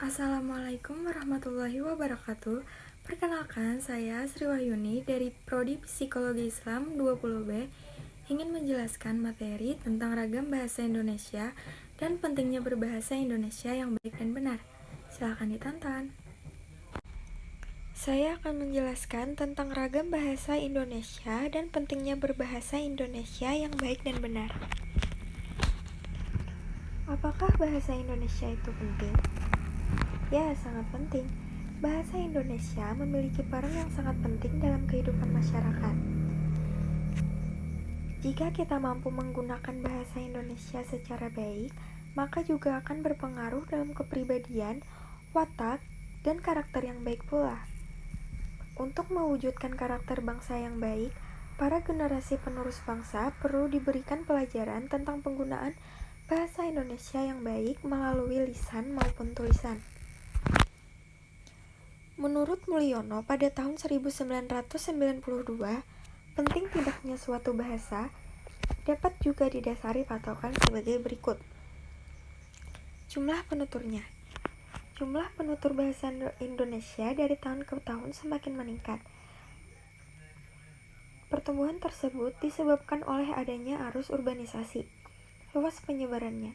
Assalamualaikum warahmatullahi wabarakatuh. Perkenalkan, saya Sri Wahyuni dari Prodi Psikologi Islam 20B ingin menjelaskan materi tentang ragam bahasa Indonesia dan pentingnya berbahasa Indonesia yang baik dan benar. Silakan ditonton. Saya akan menjelaskan tentang ragam bahasa Indonesia dan pentingnya berbahasa Indonesia yang baik dan benar. Apakah bahasa Indonesia itu penting? Ya, sangat penting. Bahasa Indonesia memiliki peran yang sangat penting dalam kehidupan masyarakat. Jika kita mampu menggunakan bahasa Indonesia secara baik, maka juga akan berpengaruh dalam kepribadian, watak, dan karakter yang baik pula. Untuk mewujudkan karakter bangsa yang baik, para generasi penerus bangsa perlu diberikan pelajaran tentang penggunaan bahasa Indonesia yang baik melalui lisan maupun tulisan. Menurut Mulyono, pada tahun 1992, penting tidaknya suatu bahasa dapat juga didasari patokan sebagai berikut. Jumlah penuturnya. Jumlah penutur bahasa Indonesia dari tahun ke tahun semakin meningkat. Pertumbuhan tersebut disebabkan oleh adanya arus urbanisasi. Luas penyebarannya.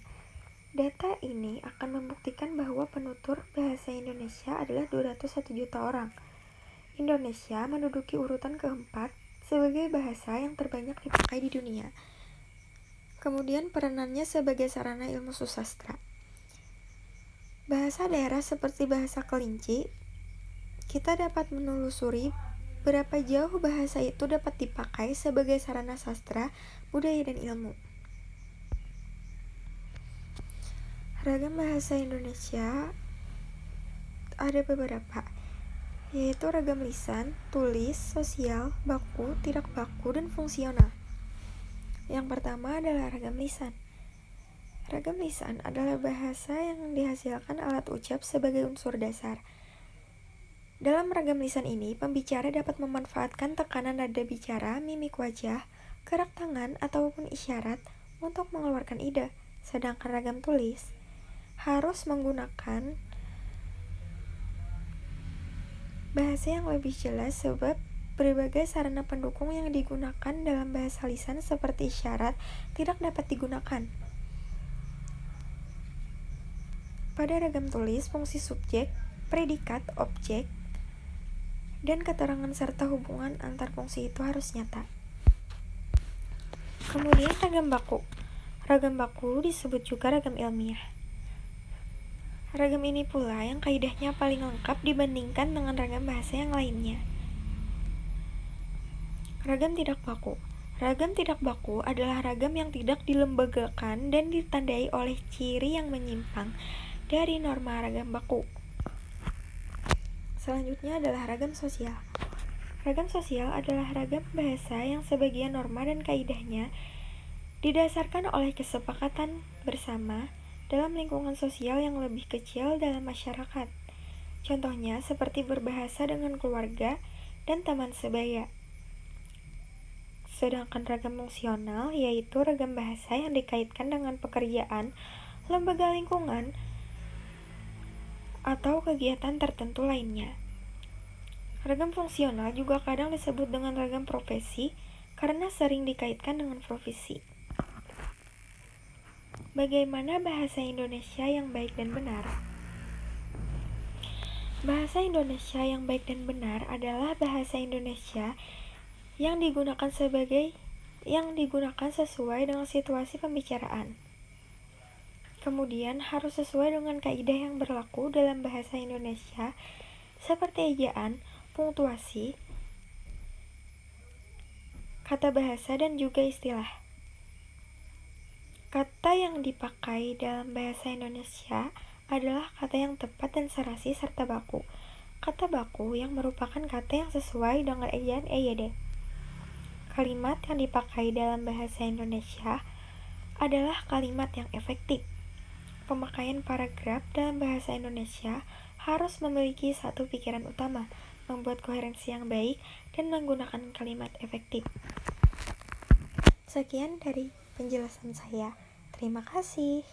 Data ini akan membuktikan bahwa penutur bahasa Indonesia adalah 201 juta orang. Indonesia menduduki urutan keempat sebagai bahasa yang terbanyak dipakai di dunia. Kemudian peranannya sebagai sarana ilmu susastra. Bahasa daerah seperti bahasa Kelinci, kita dapat menelusuri berapa jauh bahasa itu dapat dipakai sebagai sarana sastra, budaya, dan ilmu. Ragam bahasa Indonesia ada beberapa, yaitu ragam lisan, tulis, sosial, baku, tidak baku, dan fungsional. Yang pertama adalah ragam lisan. Ragam lisan adalah bahasa yang dihasilkan alat ucap sebagai unsur dasar. Dalam ragam lisan ini, pembicara dapat memanfaatkan tekanan nada bicara, mimik wajah, gerak tangan, ataupun isyarat untuk mengeluarkan ide. Sedangkan ragam tulis harus menggunakan bahasa yang lebih jelas sebab berbagai sarana pendukung yang digunakan dalam bahasa lisan seperti isyarat tidak dapat digunakan. Pada ragam tulis, fungsi subjek, predikat, objek, dan keterangan serta hubungan antar fungsi itu harus nyata. Kemudian ragam baku. Ragam baku disebut juga ragam ilmiah. Ragam ini pula yang kaidahnya paling lengkap dibandingkan dengan ragam bahasa yang lainnya. Ragam tidak baku. Ragam tidak baku adalah ragam yang tidak dilembagakan dan ditandai oleh ciri yang menyimpang dari norma ragam baku. Selanjutnya adalah ragam sosial. Ragam sosial adalah ragam bahasa yang sebagian norma dan kaidahnya didasarkan oleh kesepakatan bersama dalam lingkungan sosial yang lebih kecil dalam masyarakat. Contohnya seperti berbahasa dengan keluarga dan teman sebaya. Sedangkan ragam fungsional yaitu ragam bahasa yang dikaitkan dengan pekerjaan, lembaga lingkungan, atau kegiatan tertentu lainnya. Ragam fungsional juga kadang disebut dengan ragam profesi karena sering dikaitkan dengan profesi. Bagaimana bahasa Indonesia yang baik dan benar? Bahasa Indonesia yang baik dan benar adalah bahasa Indonesia yang digunakan sesuai dengan situasi pembicaraan. Kemudian harus sesuai dengan kaidah yang berlaku dalam bahasa Indonesia seperti ejaan, punktuasi, kata bahasa, dan juga istilah. Kata yang dipakai dalam bahasa Indonesia adalah kata yang tepat dan serasi serta baku. Kata baku yang merupakan kata yang sesuai dengan ejaan EYD. Kalimat yang dipakai dalam bahasa Indonesia adalah kalimat yang efektif. Pemakaian paragraf dalam bahasa Indonesia harus memiliki satu pikiran utama, membuat koherensi yang baik, dan menggunakan kalimat efektif. Sekian dari penjelasan saya. Terima kasih.